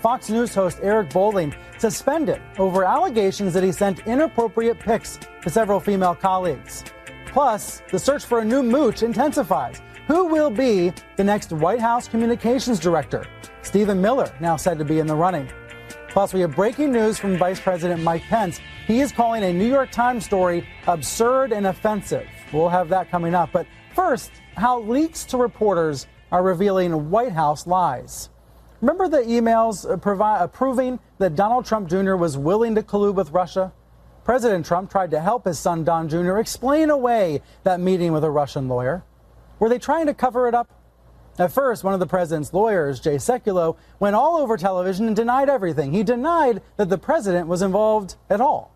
Fox News host Eric Bolling suspended over allegations that he sent inappropriate pics to several female colleagues. Plus, the search for a new mooch intensifies. Who will be the next White House communications director? Stephen Miller, now said to be in the running. Plus, we have breaking news from Vice President Mike Pence. He is calling a New York Times story absurd and offensive. We'll have that coming up. But first, how leaks to reporters are revealing White House lies. Remember the emails proving that Donald Trump Jr. was willing to collude with Russia? President Trump tried to help his son Don Jr. explain away that meeting with a Russian lawyer. Were they trying to cover it up? At first, one of the president's lawyers, Jay Sekulow, went all over television and denied everything. He denied that the president was involved at all.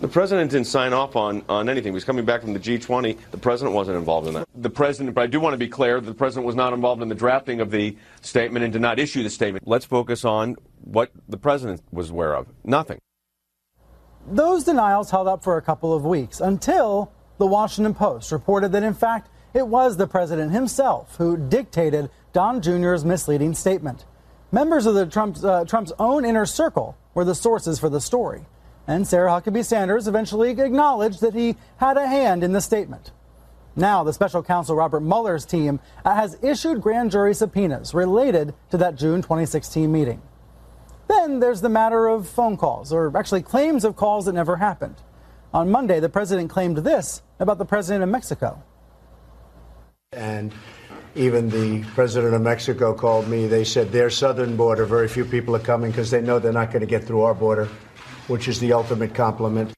The president didn't sign off on anything. He was coming back from the G20. The president wasn't involved in that. But I do want to be clear, the president was not involved in the drafting of the statement and did not issue the statement. Let's focus on what the president was aware of. Nothing. Those denials held up for a couple of weeks until the Washington Post reported that, in fact, it was the president himself who dictated Don Jr.'s misleading statement. Members of Trump's own inner circle were the sources for the story. And Sarah Huckabee Sanders eventually acknowledged that he had a hand in the statement. Now, the special counsel Robert Mueller's team has issued grand jury subpoenas related to that June 2016 meeting. Then there's the matter of phone calls, or actually claims of calls that never happened. On Monday, the president claimed this about the president of Mexico. And even the president of Mexico called me. They said their southern border, very few people are coming because they know they're not going to get through our border, which is the ultimate compliment.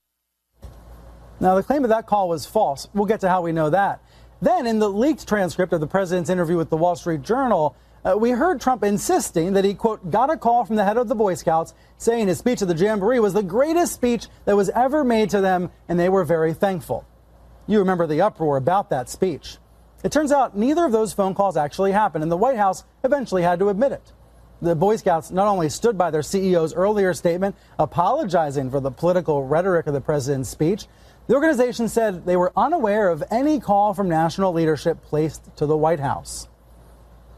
Now, the claim of that call was false. We'll get to how we know that. Then, in the leaked transcript of the president's interview with the Wall Street Journal, we heard Trump insisting that he, quote, got a call from the head of the Boy Scouts saying his speech at the Jamboree was the greatest speech that was ever made to them, and they were very thankful. You remember the uproar about that speech. It turns out neither of those phone calls actually happened, and the White House eventually had to admit it. The Boy Scouts not only stood by their CEO's earlier statement apologizing for the political rhetoric of the president's speech, the organization said they were unaware of any call from national leadership placed to the White House.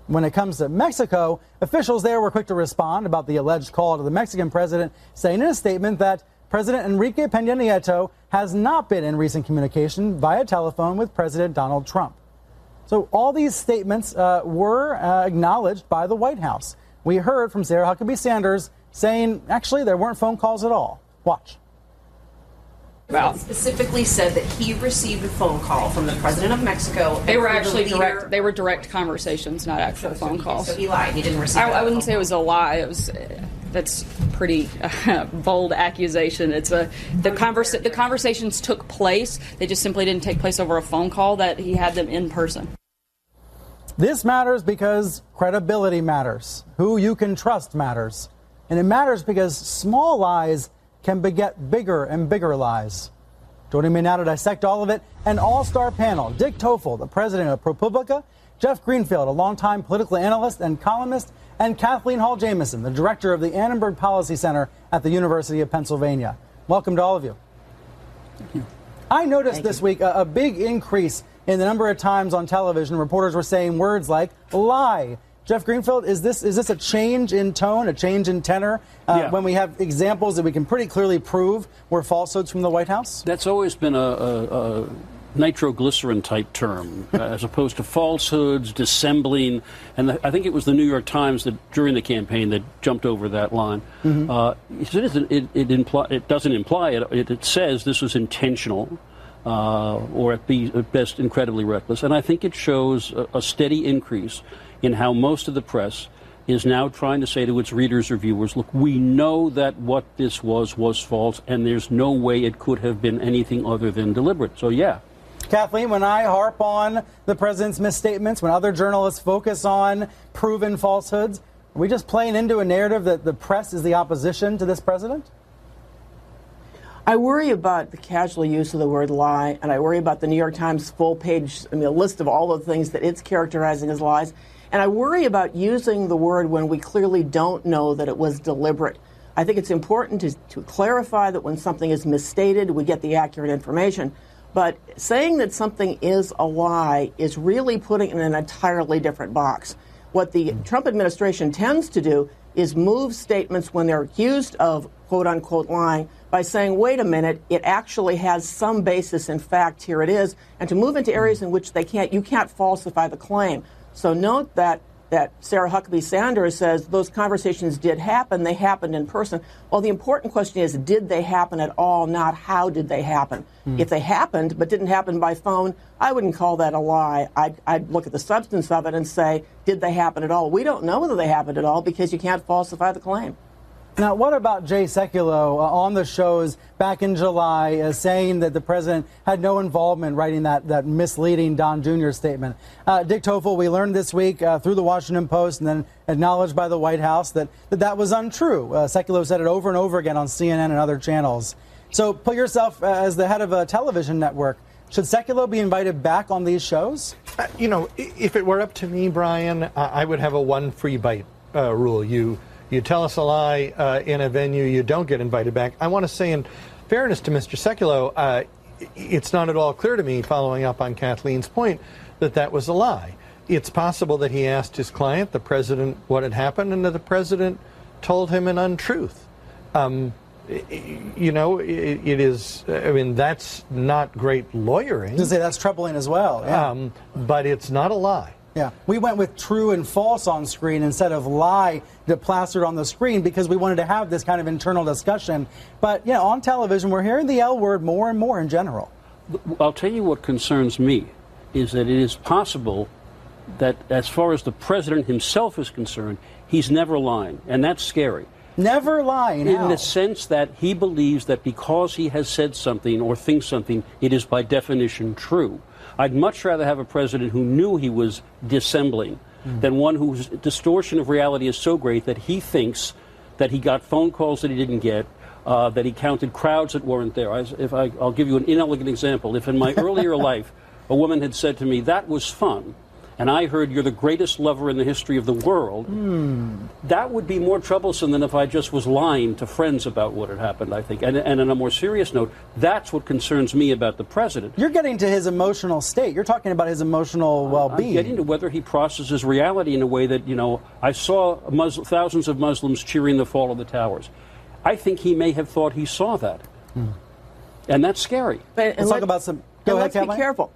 When it comes to Mexico, officials there were quick to respond about the alleged call to the Mexican president, saying in a statement that President Enrique Peña Nieto has not been in recent communication via telephone with President Donald Trump. So all these statements were acknowledged by the White House. We heard from Sarah Huckabee Sanders saying, actually, there weren't phone calls at all. Watch. Well, specifically said that he received a phone call from the president of Mexico. They were actually direct. They were direct conversations, not actual phone calls. So he lied. He didn't receive. I wouldn't say it was a lie. It was. That's pretty bold accusation. It's the conversations took place. They just simply didn't take place over a phone call. That he had them in person. This matters because credibility matters. Who you can trust matters. And it matters because small lies can beget bigger and bigger lies. Joining me now to dissect all of it, an all-star panel. Dick Toffel, the president of ProPublica, Jeff Greenfield, a longtime political analyst and columnist, and Kathleen Hall Jamieson, the director of the Annenberg Policy Center at the University of Pennsylvania. Welcome to all of you. Thank you. I noticed this week a big increase in the number of times on television reporters were saying words like lie. Jeff Greenfield, is this a change in tone, a change in tenor, when we have examples that we can pretty clearly prove were falsehoods from the White House? That's always been a nitroglycerin type term, as opposed to falsehoods, dissembling. And I think it was the New York Times that during the campaign that jumped over that line. It doesn't imply it. It says this was intentional. Or at best incredibly reckless. And I think it shows a steady increase in how most of the press is now trying to say to its readers or viewers, look, we know that what this was false, and there's no way it could have been anything other than deliberate. So, yeah. Kathleen, when I harp on the president's misstatements, when other journalists focus on proven falsehoods, are we just playing into a narrative that the press is the opposition to this president? I worry about the casual use of the word lie, and I worry about the New York Times full-page list of all the things that it's characterizing as lies. And I worry about using the word when we clearly don't know that it was deliberate. I think it's important to clarify that when something is misstated, we get the accurate information. But saying that something is a lie is really putting it in an entirely different box. What the Trump administration tends to do is move statements when they're accused of quote-unquote lying by saying, wait a minute, it actually has some basis in fact, here it is, and to move into areas in which you can't falsify the claim. So note that Sarah Huckabee Sanders says those conversations did happen, they happened in person. Well, the important question is, did they happen at all, not how did they happen? If they happened but didn't happen by phone, I wouldn't call that a lie. I'd look at the substance of it and say, did they happen at all? We don't know whether they happened at all because you can't falsify the claim. Now, what about Jay Sekulow on the shows back in July saying that the president had no involvement writing that misleading Don Jr. statement? Dick Toffel, we learned this week through the Washington Post and then acknowledged by the White House that was untrue. Sekulow said it over and over again on CNN and other channels. So put yourself as the head of a television network. Should Sekulow be invited back on these shows? If it were up to me, Brian, I would have a one free bite rule. You tell us a lie in a venue, you don't get invited back. I want to say, in fairness to Mr. Sekulow, it's not at all clear to me, following up on Kathleen's point, that was a lie. It's possible that he asked his client, the president, what had happened, and that the president told him an untruth. It is, that's not great lawyering. I was gonna say, that's troubling as well. Yeah. But it's not a lie. Yeah, we went with true and false on screen instead of lie plastered on the screen because we wanted to have this kind of internal discussion. But, on television, we're hearing the L word more and more in general. I'll tell you what concerns me is that it is possible that as far as the president himself is concerned, he's never lying, and that's scary. Never lying. In the sense that he believes that because he has said something or thinks something, it is by definition true. I'd much rather have a president who knew he was dissembling than one whose distortion of reality is so great that he thinks that he got phone calls that he didn't get, that he counted crowds that weren't there. I'll give you an inelegant example. If in my earlier life a woman had said to me, that was fun, and I heard you're the greatest lover in the history of the world, that would be more troublesome than if I just was lying to friends about what had happened, I think. And on a more serious note, that's what concerns me about the president. You're getting to his emotional state. You're talking about his emotional well-being. I'm getting to whether he processes reality in a way that, I saw thousands of Muslims cheering the fall of the towers. I think he may have thought he saw that. And that's scary. Let's talk about some... Go ahead, Let's be careful.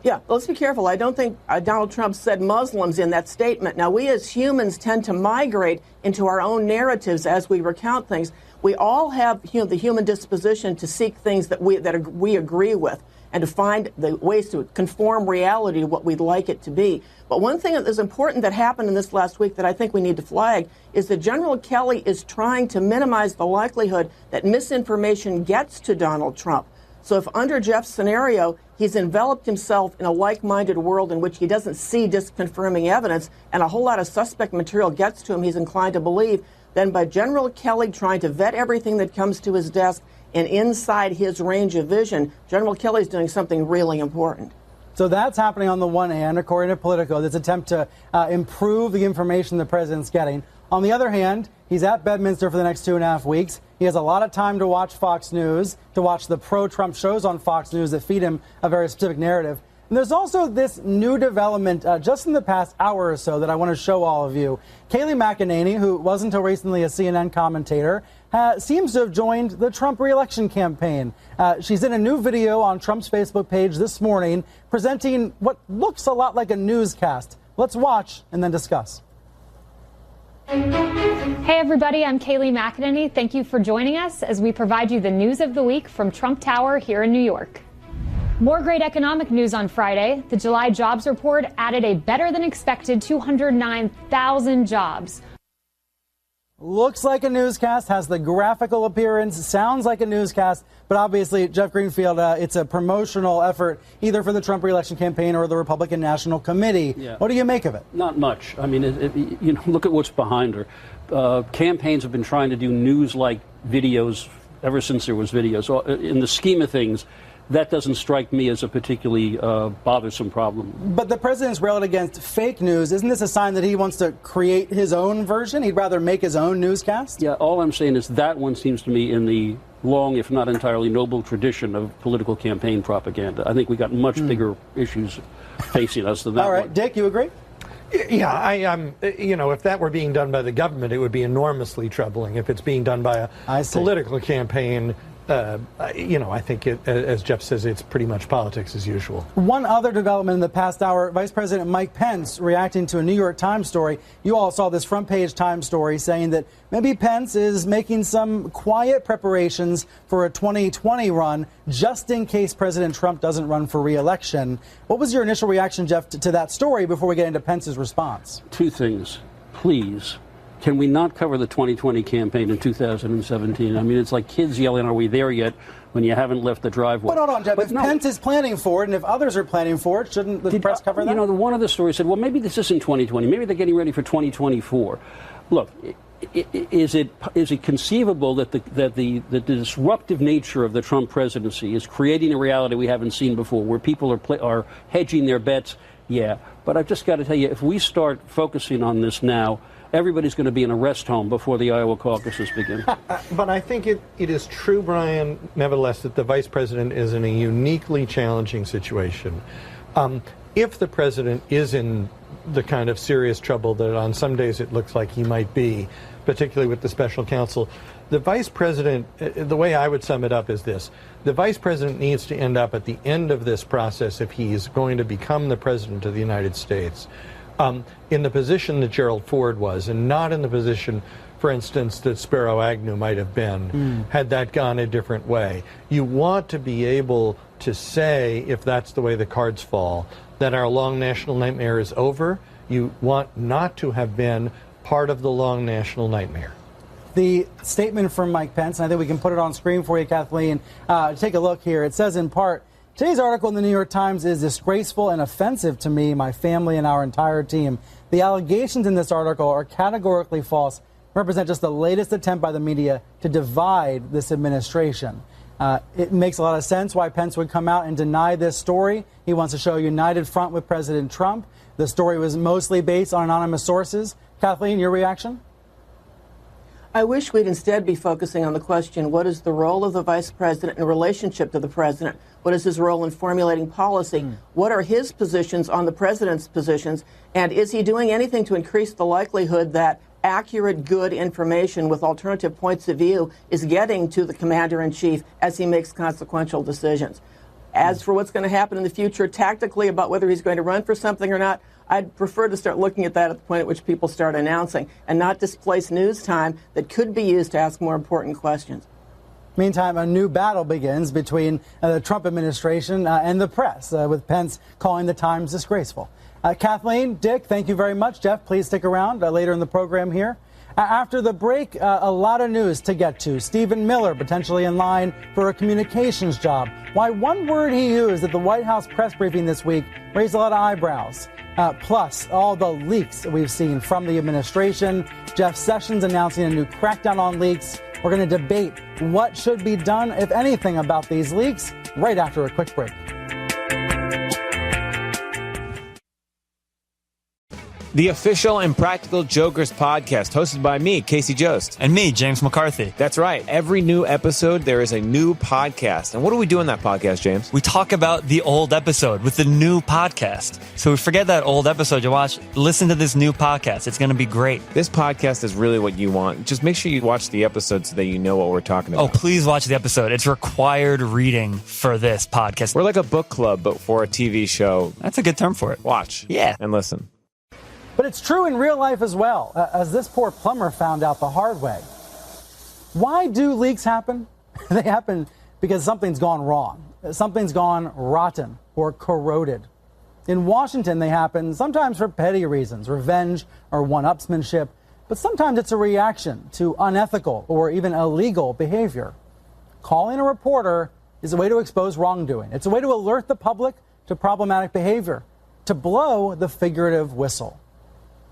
Yeah, let's be careful. I don't think Donald Trump said Muslims in that statement. Now, we as humans tend to migrate into our own narratives as we recount things. We all have the human disposition to seek things that we agree with and to find the ways to conform reality to what we'd like it to be. But one thing that is important that happened in this last week that I think we need to flag is that General Kelly is trying to minimize the likelihood that misinformation gets to Donald Trump. So if under Jeff's scenario, he's enveloped himself in a like-minded world in which he doesn't see disconfirming evidence and a whole lot of suspect material gets to him he's inclined to believe, then by General Kelly trying to vet everything that comes to his desk and inside his range of vision, General Kelly's doing something really important. So that's happening on the one hand, according to Politico, this attempt to improve the information the president's getting. On the other hand, he's at Bedminster for the next 2.5 weeks. He has a lot of time to watch Fox News, to watch the pro-Trump shows on Fox News that feed him a very specific narrative. And there's also this new development just in the past hour or so that I want to show all of you. Kayleigh McEnany, who was until recently a CNN commentator, seems to have joined the Trump re-election campaign. She's in a new video on Trump's Facebook page this morning presenting what looks a lot like a newscast. Let's watch and then discuss. Hey everybody, I'm Kayleigh McEnany. Thank you for joining us as we provide you the news of the week from Trump Tower here in New York. More great economic news on Friday. The July jobs report added a better than expected 209,000 jobs. Looks like a newscast, has the graphical appearance, sounds like a newscast, but obviously, Jeff Greenfield, it's a promotional effort either for the Trump re-election campaign or the Republican National Committee. Yeah. What do you make of it? Not much. I mean, look at what's behind her. Campaigns have been trying to do news-like videos ever since there was video. So in the scheme of things, that doesn't strike me as a particularly bothersome problem. But the president's railed against fake news. Isn't this a sign that he wants to create his own version? He'd rather make his own newscast? Yeah, all I'm saying is that one seems to me in the long, if not entirely noble tradition of political campaign propaganda. I think we got much bigger issues facing us than that All right, one. Dick, you agree? Yeah, if that were being done by the government, it would be enormously troubling. If it's being done by a political campaign, I think, as Jeff says, it's pretty much politics as usual. One other development in the past hour, Vice President Mike Pence reacting to a New York Times story. You all saw this front page Times story saying that maybe Pence is making some quiet preparations for a 2020 run just in case President Trump doesn't run for re-election. What was your initial reaction, Jeff, to that story before we get into Pence's response? Two things. Please. Can we not cover the 2020 campaign in 2017? I mean, it's like kids yelling, "Are we there yet?" when you haven't left the driveway. But hold on, Jeff. If Pence is planning for it, and if others are planning for it, shouldn't the press cover that? One of the stories said, well, maybe this isn't 2020. Maybe they're getting ready for 2024. Look, is it conceivable that the disruptive nature of the Trump presidency is creating a reality we haven't seen before, where people are hedging their bets? Yeah. But I've just got to tell you, if we start focusing on this now, everybody's going to be in a rest home before the Iowa caucuses begin. But I think it is true, Brian, nevertheless, that the vice president is in a uniquely challenging situation. If the president is in the kind of serious trouble that on some days it looks like he might be, particularly with the special counsel, the vice president, the way I would sum it up is this. The vice president needs to end up at the end of this process, if he's going to become the president of the United States, in the position that Gerald Ford was, and not in the position, for instance, that Spiro Agnew might have been, had that gone a different way. You want to be able to say, if that's the way the cards fall, that our long national nightmare is over. You want not to have been part of the long national nightmare. The statement from Mike Pence, and I think we can put it on screen for you, Kathleen. Take a look here. It says in part, today's article in the New York Times is disgraceful and offensive to me, my family, and our entire team. The allegations in this article are categorically false, represent just the latest attempt by the media to divide this administration. It makes a lot of sense why Pence would come out and deny this story. He wants to show a united front with President Trump. The story was mostly based on anonymous sources. Kathleen, your reaction? I wish we'd instead be focusing on the question, what is the role of the vice president in relationship to the president? What is his role in formulating policy? What are his positions on the president's positions? And is he doing anything to increase the likelihood that accurate, good information with alternative points of view is getting to the commander-in-chief as he makes consequential decisions? As for what's going to happen in the future tactically about whether he's going to run for something or not, I'd prefer to start looking at that at the point at which people start announcing and not displace news time that could be used to ask more important questions. Meantime, a new battle begins between the Trump administration and the press, with Pence calling the Times disgraceful. Kathleen, Dick, thank you very much. Jeff, please stick around later in the program here. After the break, a lot of news to get to. Stephen Miller potentially in line for a communications job. Why one word he used at the White House press briefing this week raised a lot of eyebrows. Plus, all the leaks we've seen from the administration. Jeff Sessions announcing a new crackdown on leaks. We're going to debate what should be done, if anything, about these leaks right after a quick break. The official and practical Jokers podcast, hosted by me, Casey Jost. And me, James McCarthy. That's right. Every new episode, there is a new podcast. And what do we do in that podcast, James? We talk about the old episode with the new podcast. So forget that old episode you watched. Listen to this new podcast. It's going to be great. This podcast is really what you want. Just make sure you watch the episode so that you know what we're talking about. Oh, please watch the episode. It's required reading for this podcast. We're like a book club, but for a TV show. That's a good term for it. Watch. Yeah. And listen. But it's true in real life as well, as this poor plumber found out the hard way. Why do leaks happen? They happen because something's gone wrong. Something's gone rotten or corroded. In Washington, they happen sometimes for petty reasons, revenge or one-upsmanship, but sometimes it's a reaction to unethical or even illegal behavior. Calling a reporter is a way to expose wrongdoing. It's a way to alert the public to problematic behavior, to blow the figurative whistle.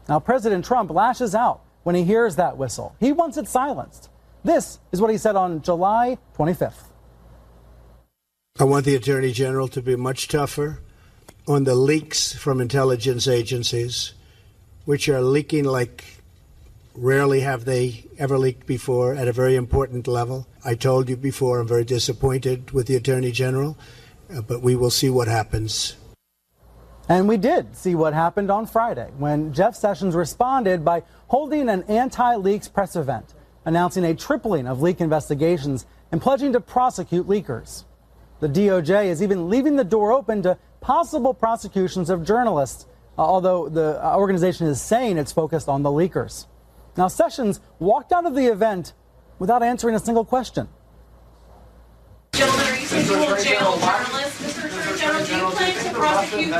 Now, President Trump lashes out when he hears that whistle. He wants it silenced. This is what he said on July 25th. I want the Attorney General to be much tougher on the leaks from intelligence agencies, which are leaking like rarely have they ever leaked before at a very important level. I told you before, I'm very disappointed with the Attorney General, but we will see what happens. And we did see what happened on Friday when Jeff Sessions responded by holding an anti-leaks press event, announcing a tripling of leak investigations and pledging to prosecute leakers. The DOJ is even leaving the door open to possible prosecutions of journalists, although the organization is saying it's focused on the leakers. Now, Sessions walked out of the event without answering a single question. Gentlemen, are you saying you will jail journalists? Mr. Attorney General, do you plan to prosecute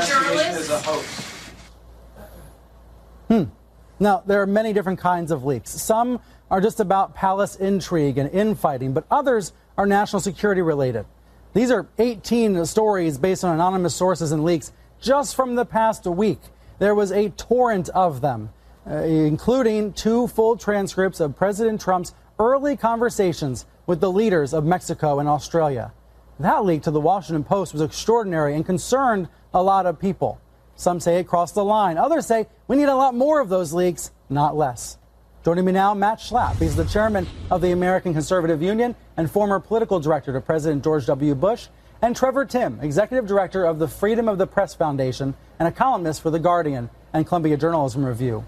journalists? Now, there are many different kinds of leaks. Some are just about palace intrigue and infighting, but others are national security related. These are 18 stories based on anonymous sources and leaks just from the past week. There was a torrent of them, including 2 full transcripts of President Trump's early conversations with the leaders of Mexico and Australia. That leak to the Washington Post was extraordinary and concerned a lot of people. Some say it crossed the line. Others say we need a lot more of those leaks, not less. Joining me now, Matt Schlapp. He's the chairman of the American Conservative Union and former political director to President George W. Bush. And Trevor Timm, executive director of the Freedom of the Press Foundation and a columnist for The Guardian and Columbia Journalism Review.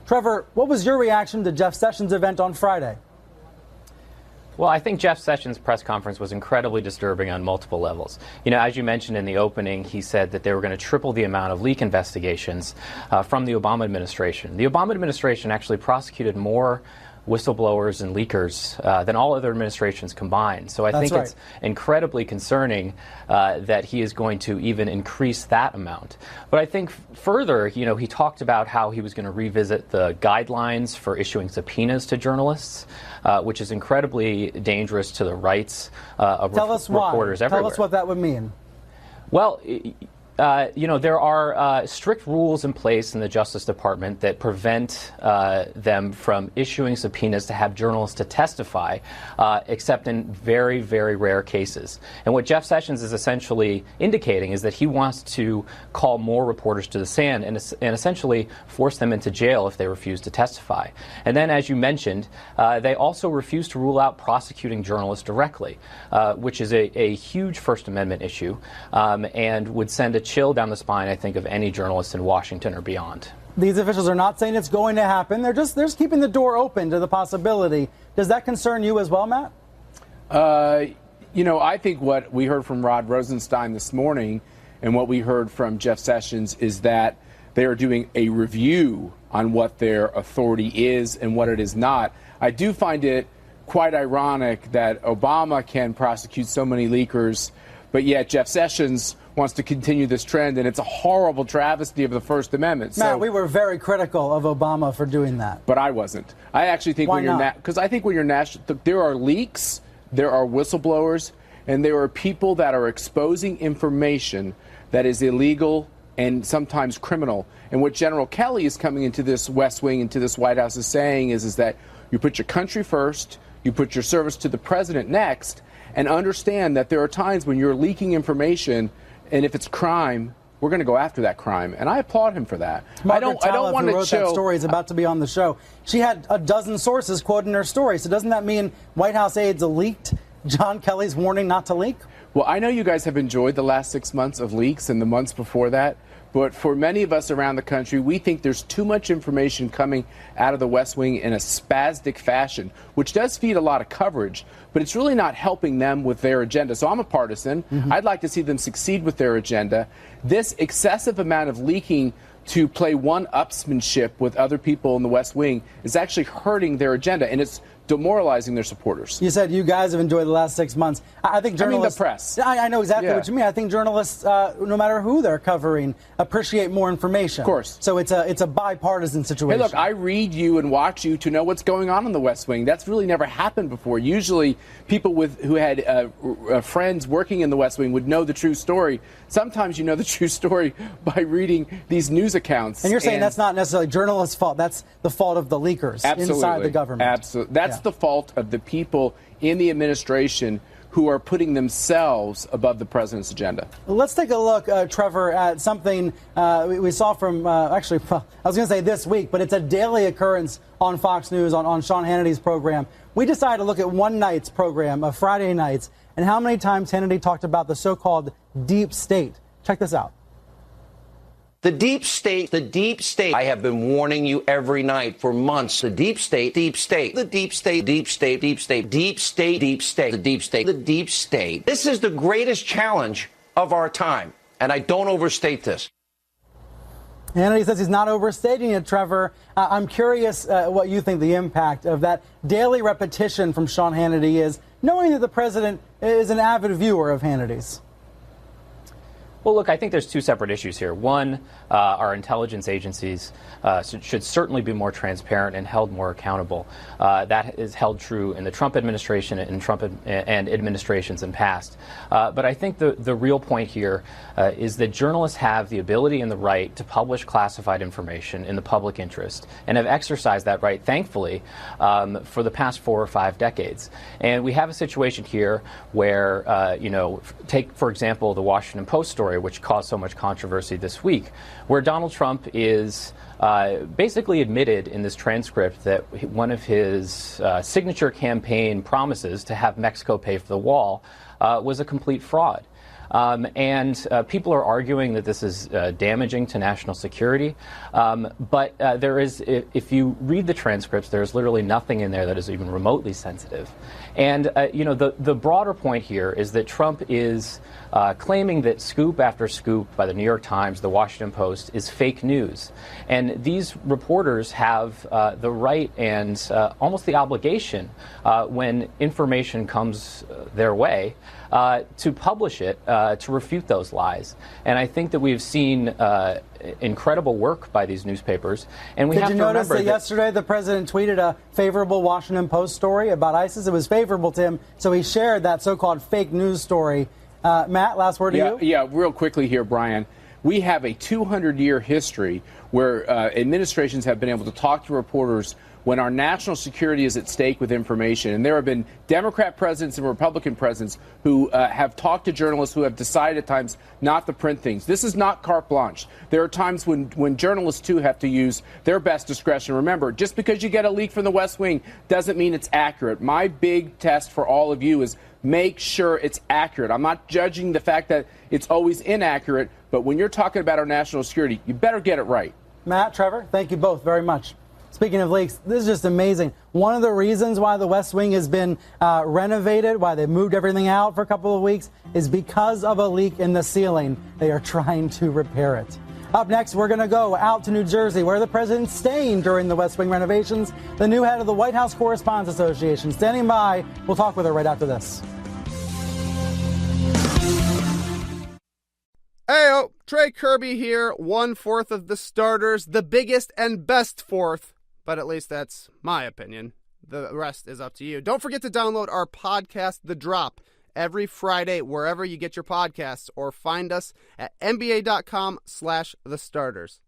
Trevor, what was your reaction to Jeff Sessions' event on Friday? Well, I think Jeff Sessions' press conference was incredibly disturbing on multiple levels. You know, as you mentioned in the opening, he said that they were going to triple the amount of leak investigations from the Obama administration. The Obama administration actually prosecuted more whistleblowers and leakers than all other administrations combined. So I think it's incredibly concerning that he is going to even increase that amount. But I think further, you know, he talked about how he was going to revisit the guidelines for issuing subpoenas to journalists, which is incredibly dangerous to the rights of reporters everywhere. Tell us what that would mean. Well, you know, there are strict rules in place in the Justice Department that prevent them from issuing subpoenas to have journalists to testify, except in very, very rare cases. And what Jeff Sessions is essentially indicating is that he wants to call more reporters to the stand and essentially force them into jail if they refuse to testify. And then, as you mentioned, they also refuse to rule out prosecuting journalists directly, which is a huge First Amendment issue and would send a chill down the spine, I think, of any journalist in Washington or beyond. These officials are not saying it's going to happen. They're just keeping the door open to the possibility. Does that concern you as well, Matt? You know, I think what we heard from Rod Rosenstein this morning and what we heard from Jeff Sessions is that they are doing a review on what their authority is and what it is not. I do find it quite ironic that Obama can prosecute so many leakers, but yet Jeff Sessions wants to continue this trend, and it's a horrible travesty of the First Amendment. Matt, we were very critical of Obama for doing that. But I wasn't. I actually think when you're because I think when you're national, there are leaks, there are whistleblowers, and there are people that are exposing information that is illegal and sometimes criminal. And what General Kelly is coming into this West Wing, into this White House, is saying is that you put your country first, you put your service to the president next, and understand that there are times when you're leaking information. And if it's crime, we're going to go after that crime. And I applaud him for that. I don't want to wrote that story is about to be on the show. She had a dozen sources quoting her story. So doesn't that mean White House aides leaked John Kelly's warning not to leak? Well, I know you guys have enjoyed the last 6 months of leaks and the months before that. But for many of us around the country, we think there's too much information coming out of the West Wing in a spastic fashion, which does feed a lot of coverage, but it's really not helping them with their agenda. So I'm a partisan. I'd like to see them succeed with their agenda. This excessive amount of leaking to play one-upsmanship with other people in the West Wing is actually hurting their agenda, and it's demoralizing their supporters. You said you guys have enjoyed the last 6 months. I think journalists... I mean the press. I know exactly what you mean. I think journalists, no matter who they're covering, appreciate more information. Of course. So it's a bipartisan situation. Hey, look, I read you and watch you to know what's going on in the West Wing. That's really never happened before. Usually people who had friends working in the West Wing would know the true story. Sometimes you know the true story by reading these news accounts. And you're saying that's not necessarily journalists' fault. That's the fault of the leakers inside the government. Absolutely. That's the fault of the people in the administration who are putting themselves above the president's agenda. Let's take a look, Trevor, at something we saw from, actually, I was going to say this week, but it's a daily occurrence on Fox News, on Sean Hannity's program. We decided to look at one night's program, Friday nights, and how many times Hannity talked about the so-called deep state. Check this out. The deep state, I have been warning you every night for months. The deep state, the deep state, the deep state, the deep state, the deep state. This is the greatest challenge of our time, and I don't overstate this. Hannity says he's not overstating it, Trevor. I'm curious what you think the impact of that daily repetition from Sean Hannity is, knowing that the president is an avid viewer of Hannity's. Well, look, I think there's two separate issues here. One, our intelligence agencies should certainly be more transparent and held more accountable. That is held true in the Trump administration and administrations in past. But I think the real point here is that journalists have the ability and the right to publish classified information in the public interest and have exercised that right, thankfully, for the past 4 or 5 decades. And we have a situation here where, take, for example, the Washington Post story, which caused so much controversy this week, where Donald Trump is basically admitted in this transcript that one of his signature campaign promises to have Mexico pay for the wall was a complete fraud. And people are arguing that this is damaging to national security. But there is, if you read the transcripts, there's literally nothing in there that is even remotely sensitive. And, the broader point here is that Trump is claiming that scoop after scoop by the New York Times, the Washington Post, is fake news. And these reporters have the right and almost the obligation when information comes their way to publish it, to refute those lies. And I think that we've seen incredible work by these newspapers. And we have to remember Did you notice that yesterday the president tweeted a favorable Washington Post story about ISIS? It was favorable to him, so he shared that so-called fake news story. Matt, last word to you? Yeah, real quickly here, Brian. We have a 200-year history where administrations have been able to talk to reporters when our national security is at stake with information. And there have been Democrat presidents and Republican presidents who have talked to journalists who have decided at times not to print things. This is not carte blanche. There are times when journalists, too, have to use their best discretion. Remember, just because you get a leak from the West Wing doesn't mean it's accurate. My big test for all of you is make sure it's accurate. I'm not judging the fact that it's always inaccurate, but when you're talking about our national security, you better get it right. Matt, Trevor, thank you both very much. Speaking of leaks, this is just amazing. One of the reasons why the West Wing has been renovated, why they moved everything out for a couple of weeks, is because of a leak in the ceiling. They are trying to repair it. Up next, we're going to go out to New Jersey, where the president's staying during the West Wing renovations. The new head of the White House Correspondents Association standing by. We'll talk with her right after this. Heyo, Trey Kirby here, 1/4 of the starters, the biggest and best fourth, but at least that's my opinion. The rest is up to you. Don't forget to download our podcast, The Drop, every Friday wherever you get your podcasts, or find us at nba.com/thestarters.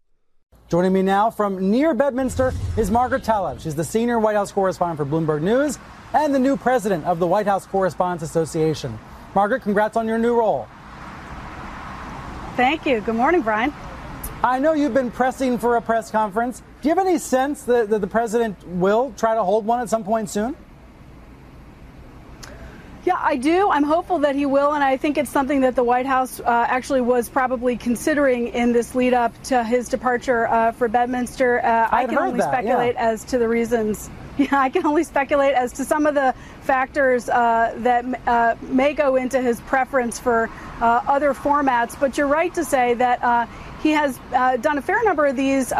Joining me now from near Bedminster is Margaret Taleb. She's the senior White House correspondent for Bloomberg News and the new president of the White House Correspondents Association. Margaret, congrats on your new role. Thank you. Good morning, Brian. I know you've been pressing for a press conference. Do you have any sense that the president will try to hold one at some point soon? Yeah, I do. I'm hopeful that he will, and I think it's something that the White House actually was probably considering in this lead up to his departure for Bedminster. I can only speculate as to the reasons. Yeah, I can only speculate as to some of the factors that may go into his preference for other formats. But you're right to say that he has done a fair number of these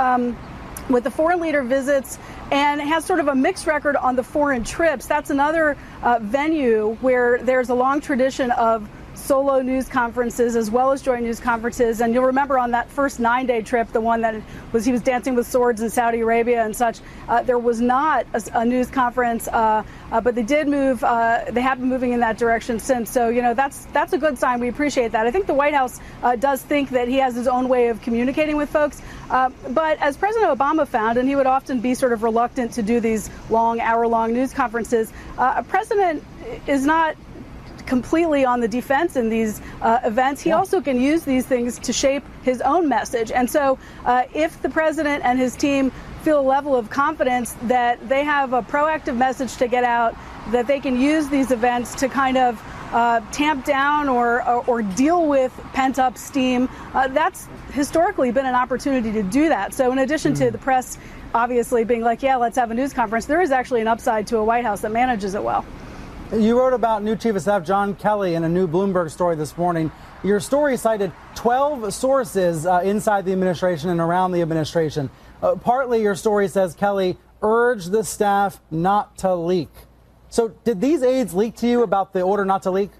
with the foreign leader visits and has sort of a mixed record on the foreign trips. That's another venue where there's a long tradition of solo news conferences as well as joint news conferences. And you'll remember on that first 9-day trip, the one that he was dancing with swords in Saudi Arabia and such, there was not a news conference, but they did move. They have been moving in that direction since. So, that's a good sign. We appreciate that. I think the White House does think that he has his own way of communicating with folks. But as President Obama found, and he would often be sort of reluctant to do these long, hour-long news conferences, a president is not completely on the defense in these events. He also can use these things to shape his own message. And so if the president and his team feel a level of confidence that they have a proactive message to get out, that they can use these events to kind of tamp down or deal with pent-up steam. That's historically been an opportunity to do that. So in addition to the press obviously being like, yeah, let's have a news conference, there is actually an upside to a White House that manages it well. You wrote about new Chief of Staff John Kelly in a new Bloomberg story this morning. Your story cited 12 sources inside the administration and around the administration. Partly your story says Kelly urged the staff not to leak. So did these aides leak to you about the order not to leak?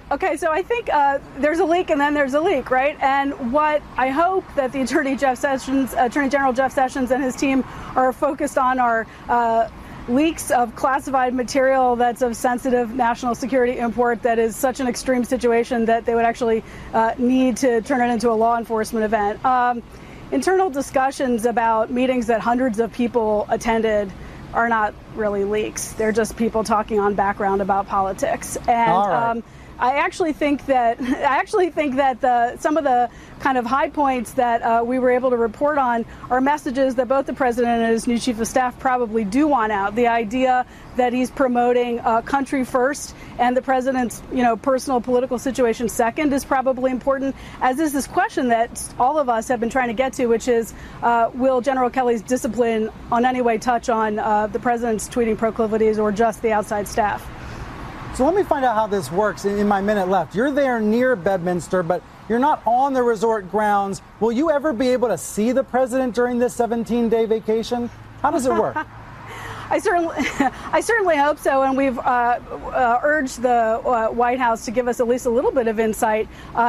Okay, so I think there's a leak and then there's a leak, right? And what I hope that the Attorney General Jeff Sessions and his team are focused on are leaks of classified material that's of sensitive national security import that is such an extreme situation that they would actually need to turn it into a law enforcement event. Internal discussions about meetings that hundreds of people attended are not really leaks. They're just people talking on background about politics. And I actually think that some of the kind of high points that we were able to report on are messages that both the president and his new chief of staff probably do want out. The idea that he's promoting country first and the president's personal political situation second is probably important, as is this question that all of us have been trying to get to, which is will General Kelly's discipline on any way touch on the president's tweeting proclivities or just the outside staff? So let me find out how this works in my minute left. You're there near Bedminster, but you're not on the resort grounds. Will you ever be able to see the president during this 17-day vacation? How does it work? I certainly hope so, and we've urged the White House to give us at least a little bit of insight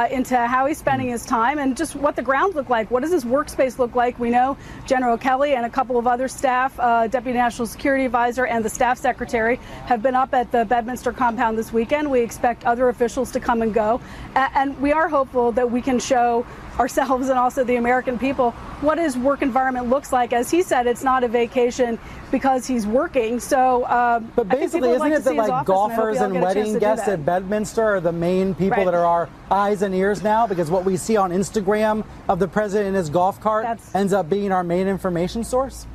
into how he's spending his time and just what the grounds look like. What does his workspace look like? We know General Kelly and a couple of other staff, Deputy National Security Advisor and the staff secretary, have been up at the Bedminster compound this weekend. We expect other officials to come and go, and we are hopeful that we can show ourselves and also the American people what his work environment looks like. As he said, it's not a vacation because he's working. So, but basically, isn't it that like golfers and wedding guests at Bedminster are the main people that are our eyes and ears now? Because what we see on Instagram of the president in his golf cart ends up being our main information source?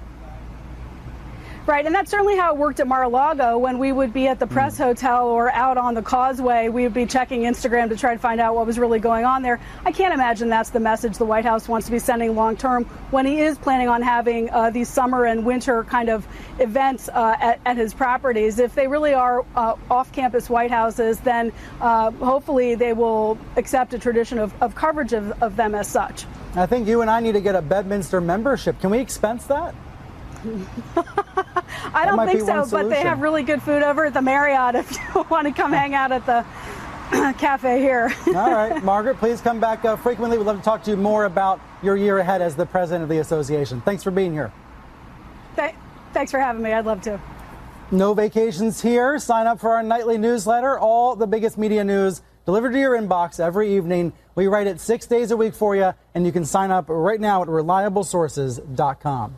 Right, and that's certainly how it worked at Mar-a-Lago. When we would be at the press hotel or out on the causeway, we would be checking Instagram to try to find out what was really going on there. I can't imagine that's the message the White House wants to be sending long term when he is planning on having these summer and winter kind of events at his properties. If they really are off-campus White Houses, then hopefully they will accept a tradition of coverage of them as such. I think you and I need to get a Bedminster membership. Can we expense that? I don't think so, but they have really good food over at the Marriott if you want to come hang out at the cafe here. All right, Margaret, please come back frequently. We'd love to talk to you more about your year ahead as the president of the association. Thanks for being here. Thanks for having me. I'd love to. No vacations here. Sign up for our nightly newsletter. All the biggest media news delivered to your inbox every evening. We write it 6 days a week for you, and you can sign up right now at reliablesources.com.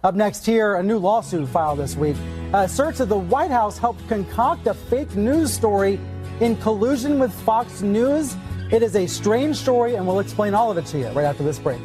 Up next here, a new lawsuit filed this week asserts that the White House helped concoct a fake news story in collusion with Fox News. It is a strange story, and we'll explain all of it to you right after this break.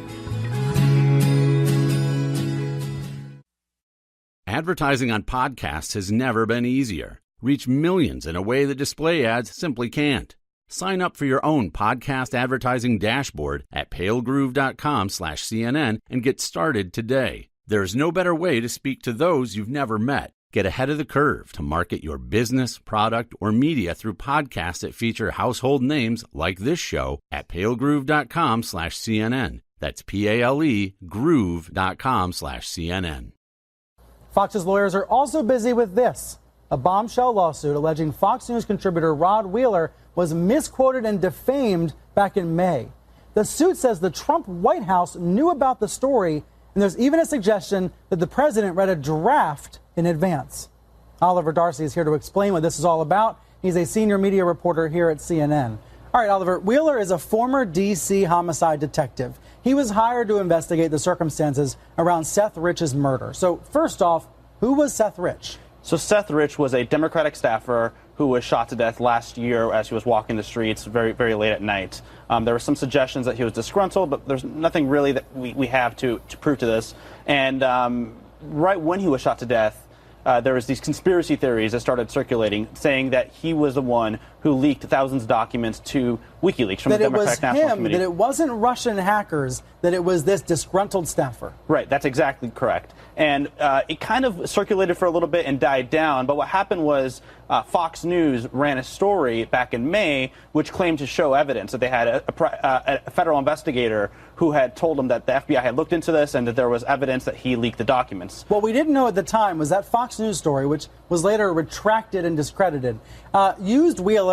Advertising on podcasts has never been easier. Reach millions in a way that display ads simply can't. Sign up for your own podcast advertising dashboard at palegroove.com/CNN and get started today. There's no better way to speak to those you've never met. Get ahead of the curve to market your business, product, or media through podcasts that feature household names like this show at palegroove.com/CNN. That's PALE groove.com/CNN. Fox's lawyers are also busy with this, a bombshell lawsuit alleging Fox News contributor Rod Wheeler was misquoted and defamed back in May. The suit says the Trump White House knew about the story, and there's even a suggestion that the president read a draft in advance. Oliver Darcy is here to explain what this is all about. He's a senior media reporter here at CNN. All right, Oliver, Wheeler is a former D.C. homicide detective. He was hired to investigate the circumstances around Seth Rich's murder. So first off, who was Seth Rich? So Seth Rich was a Democratic staffer who was shot to death last year as he was walking the streets very, very late at night. There were some suggestions that he was disgruntled, but there's nothing really that we have to prove to this. And right when he was shot to death, there was these conspiracy theories that started circulating, saying that he was the one who leaked thousands of documents to WikiLeaks from the Democratic National Committee. That it wasn't Russian hackers, that it was this disgruntled staffer. Right, that's exactly correct. And it kind of circulated for a little bit and died down, but what happened was Fox News ran a story back in May which claimed to show evidence that they had a federal investigator who had told them that the FBI had looked into this and that there was evidence that he leaked the documents. What we didn't know at the time was that Fox News story, which was later retracted and discredited, used Wheeler.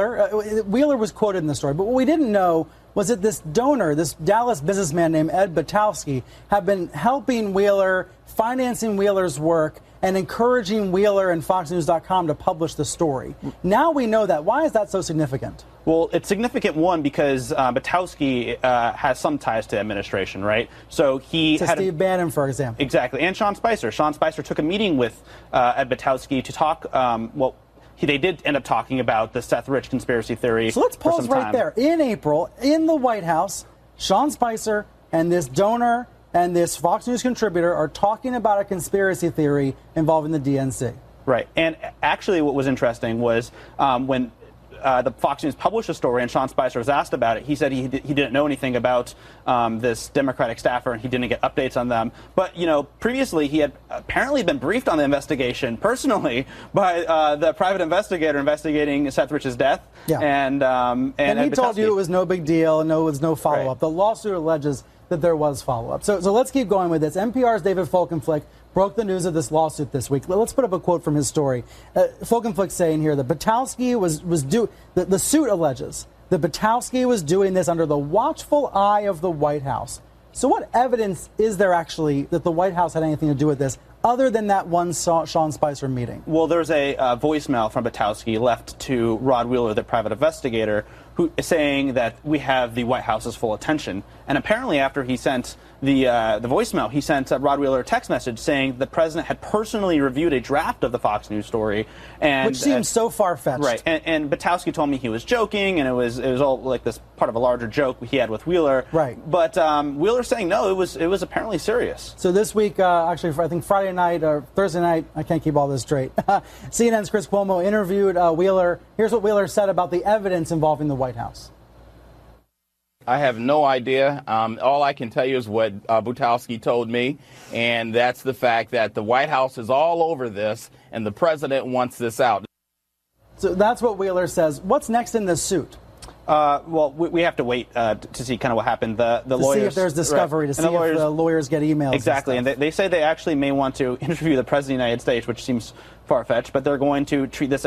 Wheeler was quoted in the story, but what we didn't know was that this donor, this Dallas businessman named Ed Batowski, had been helping Wheeler, financing Wheeler's work, and encouraging Wheeler and FoxNews.com to publish the story. Now we know that. Why is that so significant? Well, it's significant, one, because Batowski has some ties to administration, right? So he had Steve Bannon, for example. Exactly. And Sean Spicer. Sean Spicer took a meeting with Ed Batowski to talk, they did end up talking about the Seth Rich conspiracy theory. So let's pause right there. In April, in the White House, Sean Spicer and this donor and this Fox News contributor are talking about a conspiracy theory involving the DNC. Right. And actually what was interesting was when the Fox News published a story and Sean Spicer was asked about it, he said he didn't know anything about this Democratic staffer and he didn't get updates on them. But, previously he had apparently been briefed on the investigation personally by the private investigator investigating Seth Rich's death. Yeah. And he told you it was no big deal and there was no follow-up. Right. The lawsuit alleges that there was follow-up. So let's keep going with this. NPR's David Folkenflik broke the news of this lawsuit this week. Let's put up a quote from his story. Folkenflik saying here that Batowski the suit alleges that Batowski was doing this under the watchful eye of the White House. So what evidence is there actually that the White House had anything to do with this, other than that one Sean Spicer meeting? Well, there's a voicemail from Batowski left to Rod Wheeler, the private investigator, who is saying that we have the White House's full attention. And apparently after he sent the voicemail, he sent Rod Wheeler a text message saying the president had personally reviewed a draft of the Fox News story. Which seems so far-fetched. Right. And Batowski told me he was joking, and it was all like this part of a larger joke he had with Wheeler. Right. But Wheeler's saying no, it was apparently serious. So this week, actually, I think Friday night or Thursday night, I can't keep all this straight, CNN's Chris Cuomo interviewed Wheeler. Here's what Wheeler said about the evidence involving the White House. I have no idea. All I can tell you is what Batowski told me, and that's the fact that the White House is all over this, and the president wants this out. So that's what Wheeler says. What's next in this suit? Well, we have to wait to see kind of what happened. The lawyers, see if there's discovery, right. to see if the lawyers get emails. Exactly, and they say they actually may want to interview the President of the United States, which seems far-fetched, but they're going to treat this,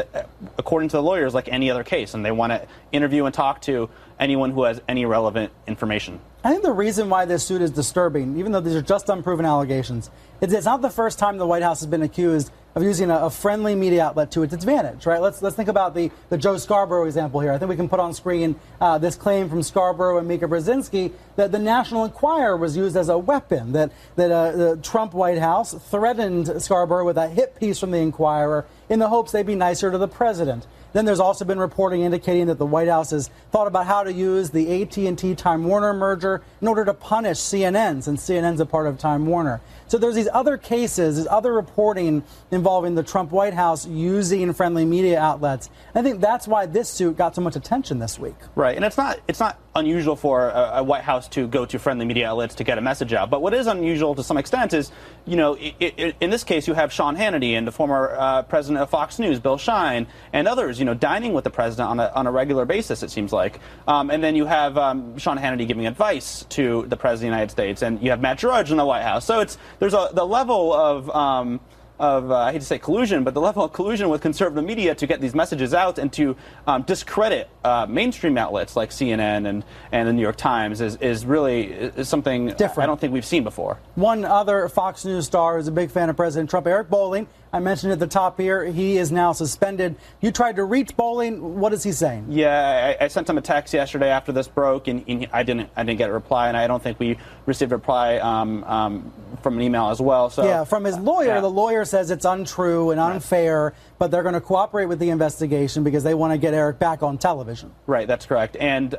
according to the lawyers, like any other case, and they want to interview and talk to anyone who has any relevant information. I think the reason why this suit is disturbing, even though these are just unproven allegations, is it's not the first time the White House has been accused of using a friendly media outlet to its advantage, right? Let's think about the Joe Scarborough example here. I think we can put on screen this claim from Scarborough and Mika Brzezinski that the National Enquirer was used as a weapon, that the Trump White House threatened Scarborough with a hit piece from the Enquirer in the hopes they'd be nicer to the president. Then there's also been reporting indicating that the White House has thought about how to use the AT&T Time Warner merger in order to punish CNN, since CNN's a part of Time Warner. So there's these other cases, there's other reporting involving the Trump White House using friendly media outlets. And I think that's why this suit got so much attention this week. Right, and it's not unusual for a White House to go to friendly media outlets to get a message out. But what is unusual to some extent is, in this case, you have Sean Hannity and the former president of Fox News, Bill Shine, and others, dining with the president on a regular basis, it seems like. And then you have Sean Hannity giving advice to the president of the United States, and you have Matt Drudge in the White House. So there's the level of I hate to say collusion, but the level of collusion with conservative media to get these messages out and to discredit mainstream outlets like CNN and the New York Times is really something different. I don't think we've seen before. One other Fox News star who's a big fan of President Trump, Eric Bolling. I mentioned at the top here, he is now suspended. You tried to reach Bolling. What is he saying? Yeah, I sent him a text yesterday after this broke, and I didn't get a reply, and I don't think we received a reply from an email as well. So yeah, from his lawyer. Yeah. The lawyer says it's untrue and unfair, right, but they're going to cooperate with the investigation because they want to get Eric back on television. Right, that's correct. And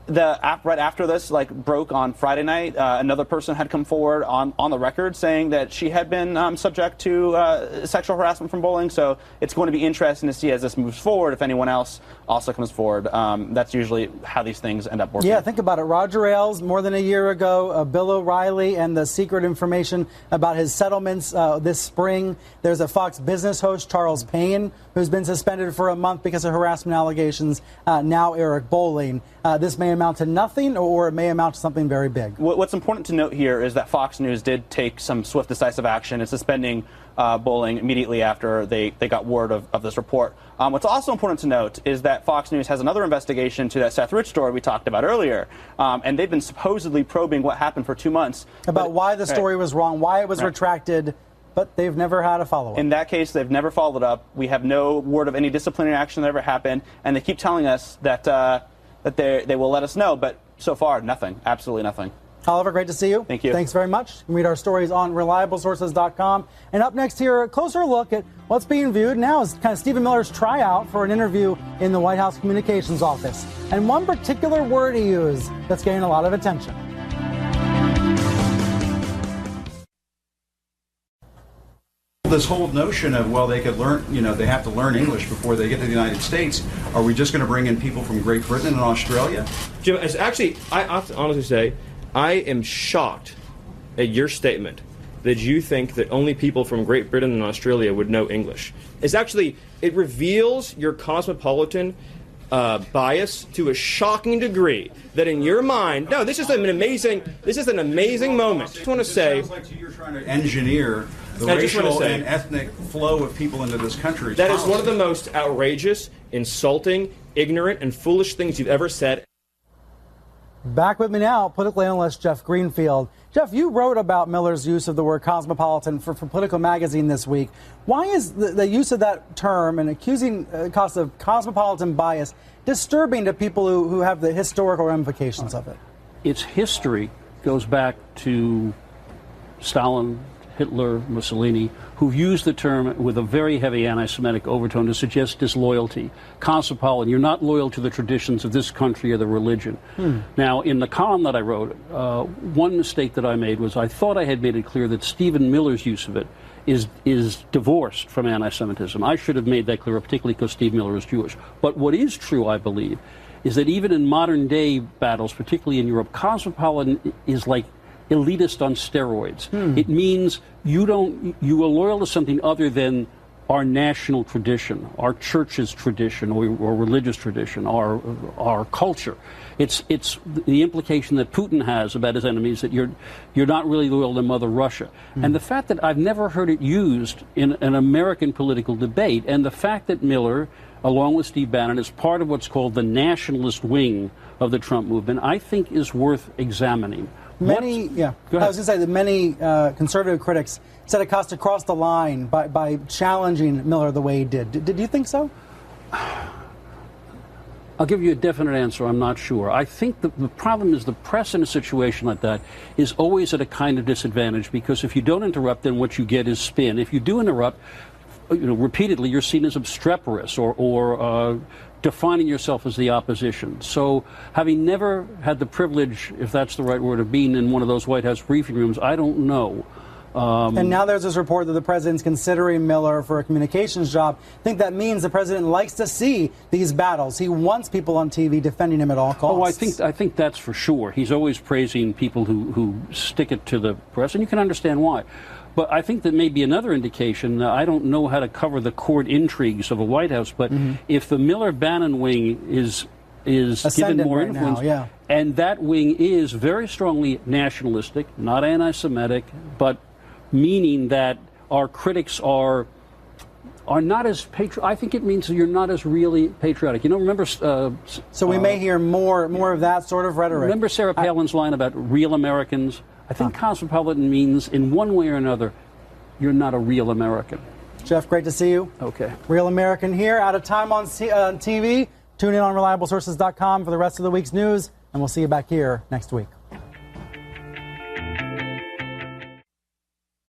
right after this broke on Friday night, another person had come forward on the record saying that she had been subject to sexual harassment from bullying. So it's going to be interesting to see as this moves forward if anyone else also comes forward. That's usually how these things end up working. Yeah, think about it. Roger Ailes, more than a year ago, Bill O'Reilly, and the secret information about his settlements this spring. There's a Fox Business host, Charles Payne, who's been suspended for a month because of harassment allegations. Now Eric Bolling. This may amount to nothing, or it may amount to something very big. What's important to note here is that Fox News did take some swift, decisive action in suspending Bolling immediately after they got word of this report. What's also important to note is that Fox News has another investigation to that Seth Rich story we talked about earlier, and they've been supposedly probing what happened for 2 months. About why the story was wrong, why it was retracted, but they've never had a follow-up. In that case, they've never followed up. We have no word of any disciplinary action that ever happened, and they keep telling us that they will let us know, but so far, nothing. Absolutely nothing. Oliver, great to see you. Thank you. Thanks very much. You can read our stories on reliablesources.com. And up next here, a closer look at what's being viewed now as kind of Stephen Miller's tryout for an interview in the White House Communications Office. And one particular word he used that's getting a lot of attention. This whole notion of, well, they could learn, they have to learn English before they get to the United States. Are we just going to bring in people from Great Britain and Australia? Jim, actually, I have to honestly say, I am shocked at your statement that you think that only people from Great Britain and Australia would know English. It reveals your cosmopolitan bias to a shocking degree that in your mind, no, this is an amazing moment. I just want to say, it sounds like you're trying to engineer the racial and ethnic flow of people into this country. That is one of the most outrageous, insulting, ignorant, and foolish things you've ever said. Back with me now, political analyst Jeff Greenfield. Jeff, you wrote about Miller's use of the word cosmopolitan for Politico magazine this week. Why is the use of that term and accusing cost of cosmopolitan bias disturbing to people who have the historical ramifications of it? Its history goes back to Stalin, Hitler, Mussolini, who've used the term with a very heavy anti-Semitic overtone to suggest disloyalty. Cosmopolitan, you're not loyal to the traditions of this country or the religion. Now, in the column that I wrote, one mistake that I made was I thought I had made it clear that Stephen Miller's use of it is divorced from anti-Semitism. I should have made that clear, particularly because Steve Miller is Jewish. But what is true, I believe, is that even in modern-day battles, particularly in Europe, cosmopolitan is like elitist on steroids. It means you are loyal to something other than our national tradition, our church's tradition, or religious tradition, our culture. It's the implication that Putin has about his enemies that you're not really loyal to Mother Russia. And the fact that I've never heard it used in an American political debate, and the fact that Miller, along with Steve Bannon, is part of what's called the nationalist wing of the Trump movement, I think is worth examining. I was going to say that many conservative critics said it crossed the line by challenging Miller the way he did. Did you think so? I'll give you a definite answer. I'm not sure. I think the problem is the press in a situation like that is always at a kind of disadvantage, because if you don't interrupt, then what you get is spin. If you do interrupt, repeatedly, you're seen as obstreperous or defining yourself as the opposition. So having never had the privilege, if that's the right word, of being in one of those White House briefing rooms, I don't know. And now there's this report that the president's considering Miller for a communications job. I think that means the president likes to see these battles. He wants people on TV defending him at all costs. I think that's for sure. He's always praising people who stick it to the press, and you can understand why. But I think that may be another indication. I don't know how to cover the court intrigues of a White House, but if the Miller-Bannon wing is given more influence, and that wing is very strongly nationalistic, not anti-Semitic, but meaning that our critics are not as I think it means that you're not as really patriotic. Remember. So we may hear more of that sort of rhetoric. Remember Sarah Palin's line about real Americans? I think cosmopolitan means, in one way or another, you're not a real American. Jeff, great to see you. Okay. Real American here, out of time on TV. Tune in on reliablesources.com for the rest of the week's news, and we'll see you back here next week.